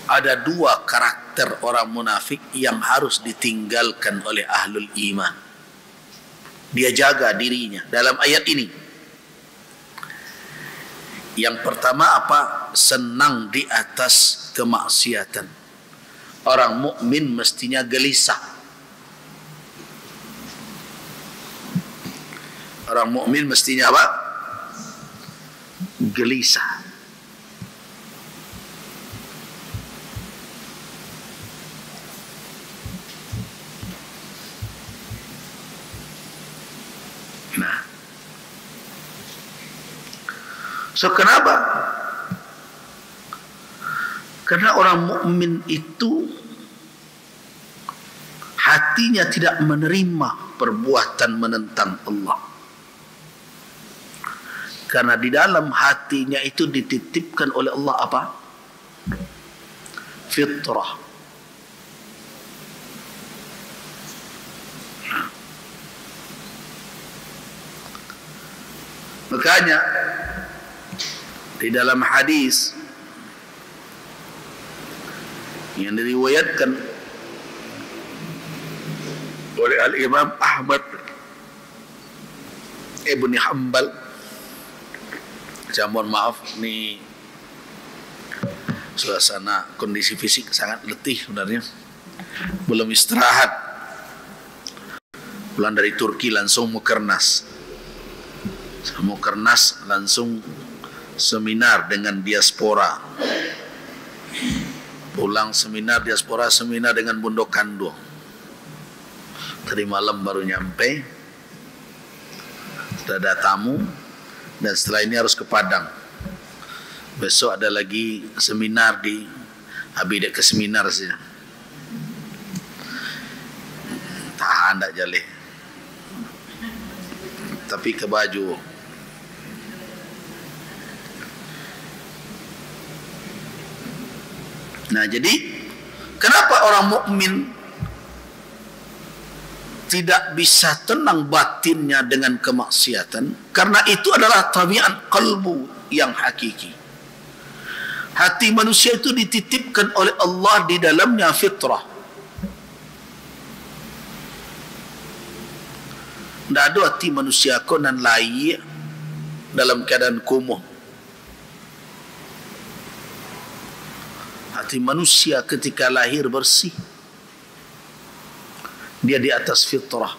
ada dua karakter orang munafik yang harus ditinggalkan oleh ahlul iman. Dia jaga dirinya dalam ayat ini. Yang pertama apa? Senang di atas kemaksiatan. Orang mukmin mestinya gelisah. Orang mukmin mestinya apa? Gelisah. Nah, so kenapa? Karena orang mukmin itu hatinya tidak menerima perbuatan menentang Allah. Karena di dalam hatinya itu dititipkan oleh Allah apa? Fitrah. Makanya di dalam hadis yang diriwayatkan oleh Al-Imam Ahmad Ibn Hanbal, saya mohon maaf ni suasana kondisi fisik sangat letih sebenarnya, belum istirahat, pulang dari Turki langsung Mukernas, langsung seminar dengan diaspora, pulang seminar diaspora, seminar dengan Bundokando, tadi malam baru nyampe, sudah ada tamu, dan setelah ini harus ke Padang. Besok ada lagi seminar di Habis ke seminar saja. Tahan tak jaleh. Tapi ke baju. Nah, jadi kenapa orang mukmin tidak bisa tenang batinnya dengan kemaksiatan? Karena itu adalah tabiat qalbu yang hakiki. Hati manusia itu dititipkan oleh Allah di dalamnya fitrah. Tidak ada hati manusia konan layak dalam keadaan kumuh. Hati manusia ketika lahir bersih, dia di atas fitrah.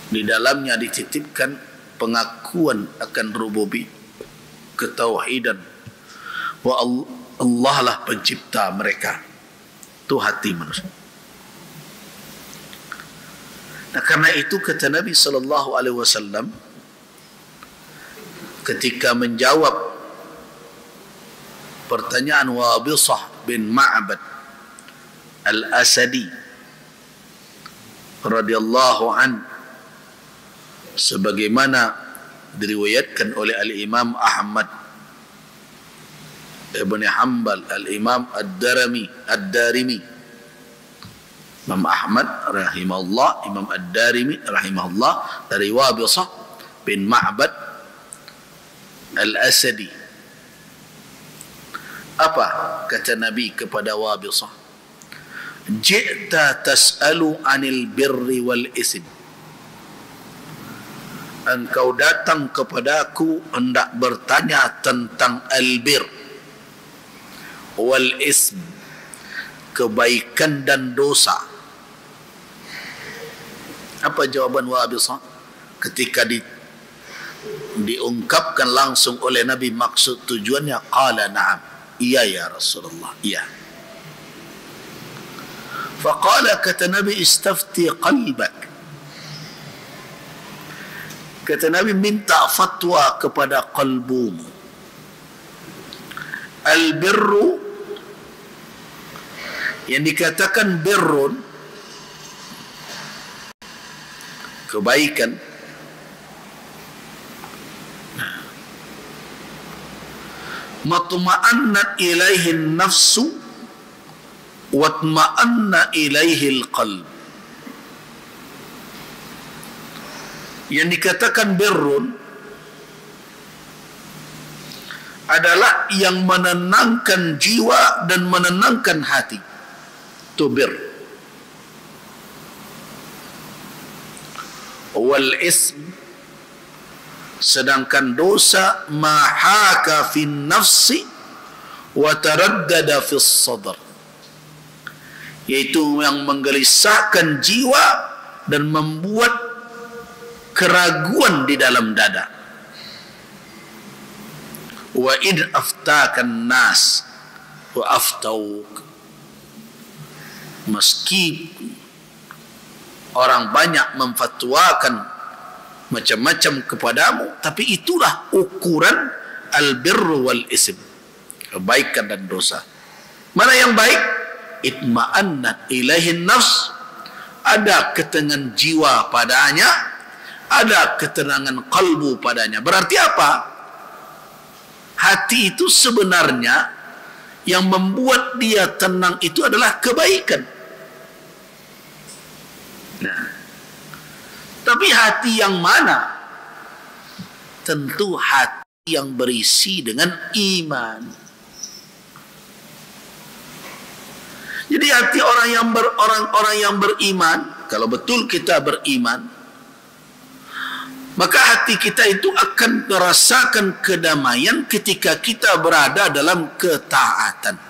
Di dalamnya dititipkan pengakuan akan rububiyah, ketauhidan, bahwa Allah lah pencipta mereka. Itu hati manusia. Nah, karena itu kata Nabi SAW ketika menjawab pertanyaan Wabisah bin Ma'bad Al-Asadi radhiyallahu an, sebagaimana diriwayatkan oleh Al-Imam Ahmad Ibn Hanbal, Al-Imam Ad-Darimi, Imam Ahmad rahimahullah, Imam Ad-Darimi rahimahullah, dari Wabisah bin Ma'bad Al-Asadi. Apa kata Nabi kepada Wabisah? Ji'ta tas'alu 'anil birri wal ism. Engkau datang kepadaku hendak bertanya tentang albir wal ism, kebaikan dan dosa. Apa jawaban Wabisah ketika diungkapkan langsung oleh Nabi maksud tujuannya? Qala na'am, iya ya Rasulullah, iya. Faqala, kata Nabi, istafti qalbak. Kata Nabi, minta fatwa kepada qalbumu. Al-birru, yang dikatakan birrun, kebaikan, matma'annat ilaihi nafsu watma'anna ilaihi al-qalb. Yang dikatakan birrun adalah yang menenangkan jiwa dan menenangkan hati. Itu bir. Wal ism, sedangkan dosa mahaka fin nafsi wa taraddada fis sadr, yaitu yang menggelisahkan jiwa dan membuat keraguan di dalam dada. Wa id aftakan nas wa aftauk, meski orang banyak memfatwakan macam-macam kepadamu, tapi itulah ukuran al-birru wal ism, kebaikan dan dosa. Mana yang baik? Itma'annat ilaihin nafs, ada ketenangan jiwa padanya, ada ketenangan kalbu padanya. Berarti apa? Hati itu sebenarnya yang membuat dia tenang itu adalah kebaikan. Nah, tapi hati yang mana? Tentu hati yang berisi dengan iman. Jadi hati orang yang beriman, kalau betul kita beriman, maka hati kita itu akan merasakan kedamaian ketika kita berada dalam ketaatan.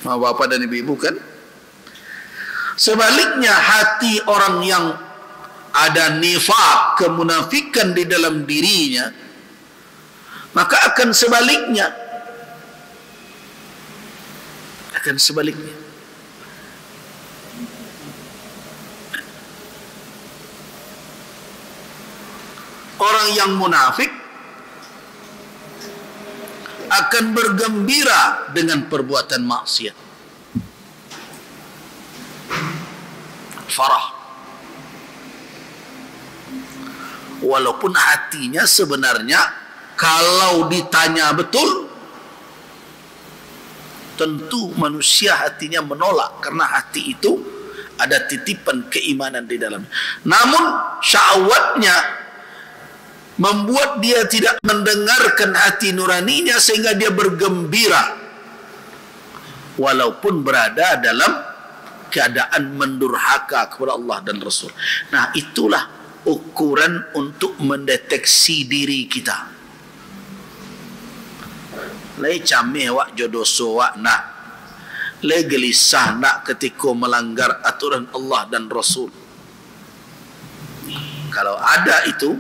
Bapak dan ibu kan? Sebaliknya hati orang yang ada nifaq, kemunafikan di dalam dirinya, maka akan sebaliknya. Akan sebaliknya. Orang yang munafik akan bergembira dengan perbuatan maksiat. Farah. Walaupun hatinya sebenarnya kalau ditanya betul, tentu manusia hatinya menolak, karena hati itu ada titipan keimanan di dalam. Namun syahwatnya membuat dia tidak mendengarkan hati nuraninya sehingga dia bergembira walaupun berada dalam keadaan mendurhaka kepada Allah dan Rasul. Nah, itulah ukuran untuk mendeteksi diri kita. Lai cameh wak jodoso wak nak, lai gelisah nak ketika melanggar aturan Allah dan Rasul. Kalau ada itu,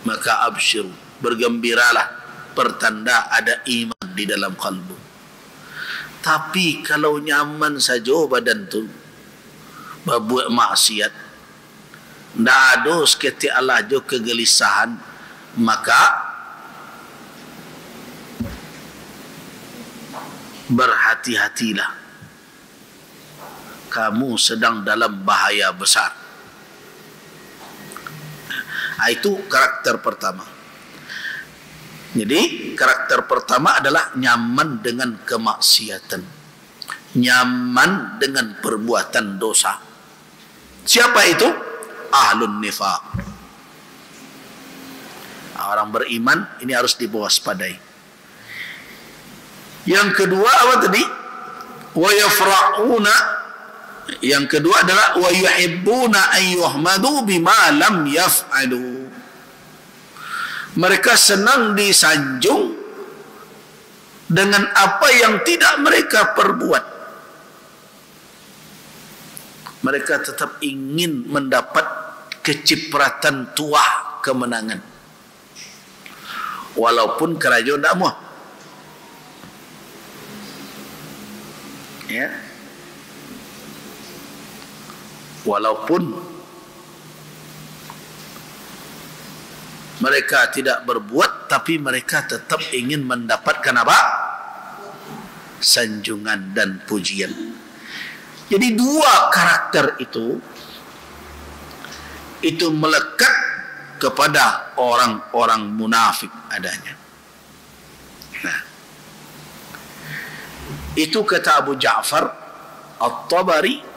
maka absyir, bergembiralah, pertanda ada iman di dalam kalbu. Tapi kalau nyaman saja badan tu, berbuat maksiat, ndak ada seketi Allah jo kegelisahan, maka berhati-hatilah, kamu sedang dalam bahaya besar. Itu karakter pertama. Jadi karakter pertama adalah nyaman dengan kemaksiatan, nyaman dengan perbuatan dosa. Siapa itu? Ahlun nifaq. Orang beriman ini harus diwaspadai. Yang kedua apa tadi? Wa yafra'una. Yang kedua adalah wa yuhibbuna an yuhmadu bima lam yaf'alu. Mereka senang disanjung dengan apa yang tidak mereka perbuat. Mereka tetap ingin mendapat kecipratan tuah kemenangan, walaupun kerajaan tidak mau. Ya. Walaupun mereka tidak berbuat, tapi mereka tetap ingin mendapatkan apa? Sanjungan dan pujian. Jadi dua karakter itu melekat kepada orang-orang munafik adanya. Nah, itu kata Abu Ja'far At-Tabari,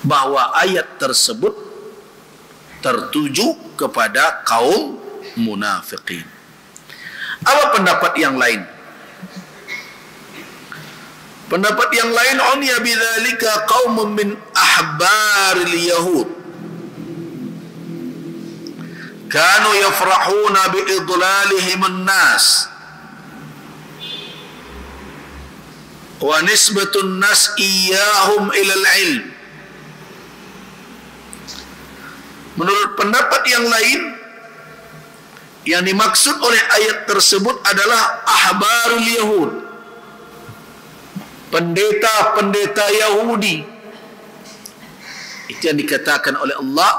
bahwa ayat tersebut tertuju kepada kaum munafiqin. Apa pendapat yang lain? Pendapat yang lain, unya bidzalika qaumun min ahbaril yahud kanu yafrahuna biidlalihim an-nas wa nisbatun nas iyyahum ila al-ilm. Menurut pendapat yang lain, yang dimaksud oleh ayat tersebut adalah ahbarul yahud, pendeta-pendeta Yahudi. Itu yang dikatakan oleh Allah,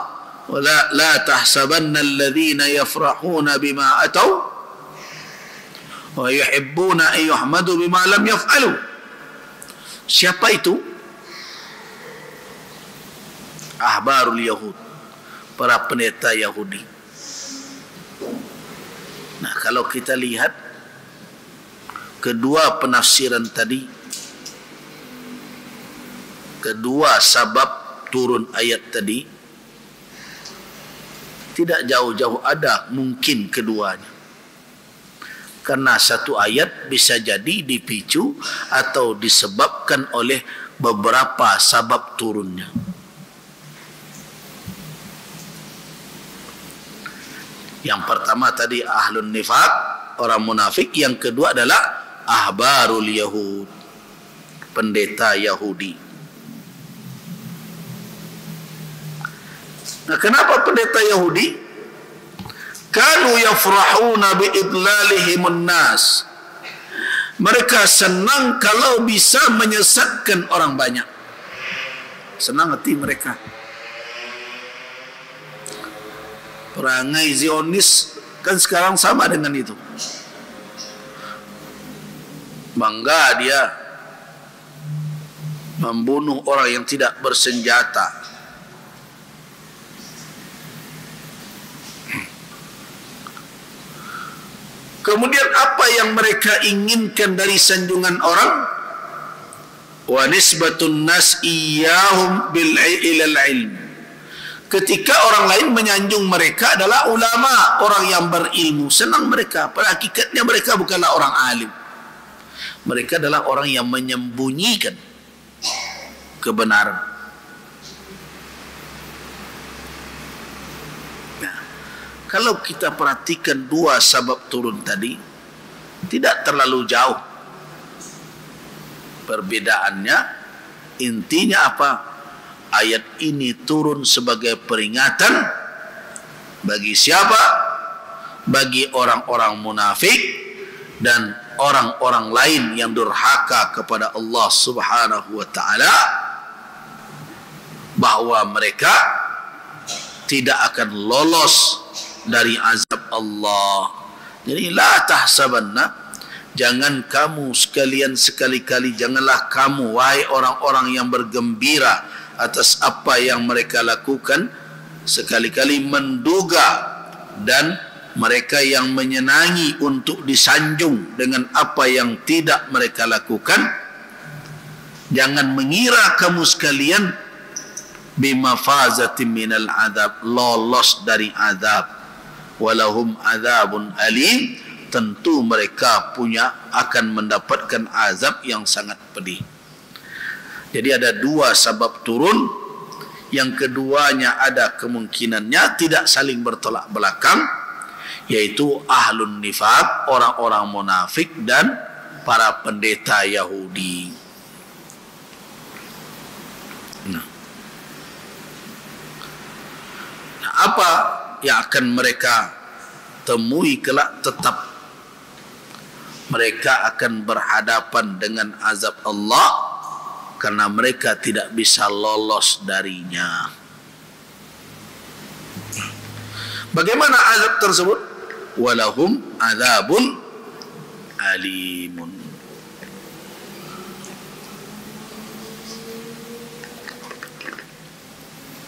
wala la tahsabanna alladhina yafrahuna bima atau wa yuhibbuna an yuhmadu bima lam yaf'alu. Siapa itu? Ahbarul yahud, para pendeta Yahudi. Nah, kalau kita lihat kedua penafsiran tadi, kedua sabab turun ayat tadi, tidak jauh-jauh ada mungkin keduanya. Karena satu ayat bisa jadi dipicu atau disebabkan oleh beberapa sabab turunnya. Yang pertama tadi ahlun nifaq, orang munafik. Yang kedua adalah ahbarul yahud, pendeta Yahudi. Nah, kenapa pendeta Yahudi? Kanu yafrahuna biidlalihimun nas. Mereka senang kalau bisa menyesatkan orang banyak. Senang hati mereka. Perangai Zionis kan sekarang sama dengan itu. Bangga dia membunuh orang yang tidak bersenjata. Kemudian apa yang mereka inginkan dari sanjungan orang? Wa nisbatun nas iyyahum bil ilal ilm. Ketika orang lain menyanjung mereka adalah ulama, orang yang berilmu, senang mereka. Pada hakikatnya mereka bukanlah orang alim. Mereka adalah orang yang menyembunyikan kebenaran. Nah, kalau kita perhatikan dua sabab turun tadi, tidak terlalu jauh perbedaannya. Intinya apa? Ayat ini turun sebagai peringatan bagi siapa? Bagi orang-orang munafik dan orang-orang lain yang durhaka kepada Allah Subhanahu wa taala, bahwa mereka tidak akan lolos dari azab Allah. Jadi la tahsabanna, jangan kamu sekalian sekali-kali, janganlah kamu wahai orang-orang yang bergembira atas apa yang mereka lakukan, sekali-kali menduga, dan mereka yang menyenangi untuk disanjung dengan apa yang tidak mereka lakukan. Jangan mengira kamu sekalian bimafazatin minal adab, lolos dari azab. Walahum azabun alim, tentu mereka akan mendapatkan azab yang sangat pedih. Jadi ada dua sabab turun. Yang keduanya ada kemungkinannya tidak saling bertolak belakang, yaitu ahlun nifaq, orang-orang munafik, dan para pendeta Yahudi. Nah, apa yang akan mereka temui kelak? Tetap mereka akan berhadapan dengan azab Allah, karena mereka tidak bisa lolos darinya. Bagaimana azab tersebut? Walahum azabun alimun.